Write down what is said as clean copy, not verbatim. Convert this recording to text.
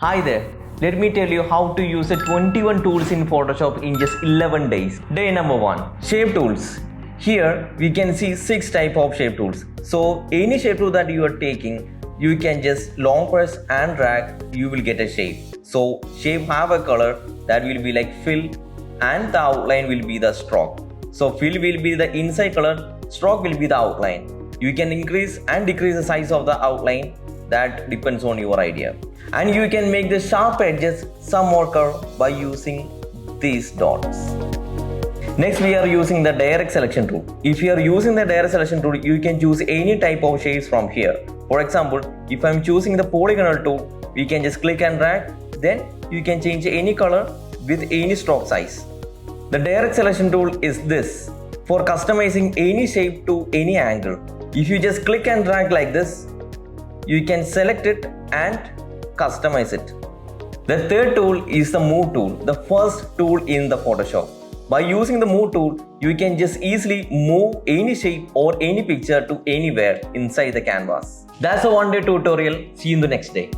Hi there, let me tell you how to use the 21 tools in Photoshop in just 11 days. Day number 1, Shape Tools. Here we can see 6 type of shape tools. So any shape tool that you are taking, you can just long press and drag, you will get a shape. So shape have a color that will be like fill and the outline will be the stroke. So fill will be the inside color, stroke will be the outline. You can increase and decrease the size of the outline, that depends on your idea. And you can make the sharp edges some more curve by using these dots. Next we are using the direct selection tool. If you are using the direct selection tool, you can choose any type of shapes from here. For example, if I am choosing the polygonal tool, we can just click and drag, then you can change any color with any stroke size. The direct selection tool is this for customizing any shape to any angle. If you just click and drag like this, you can select it and customize it. The third tool is the Move tool, the first tool in the Photoshop. By using the Move tool, you can just easily move any shape or any picture to anywhere inside the canvas. That's a one-day tutorial. See you in the next day.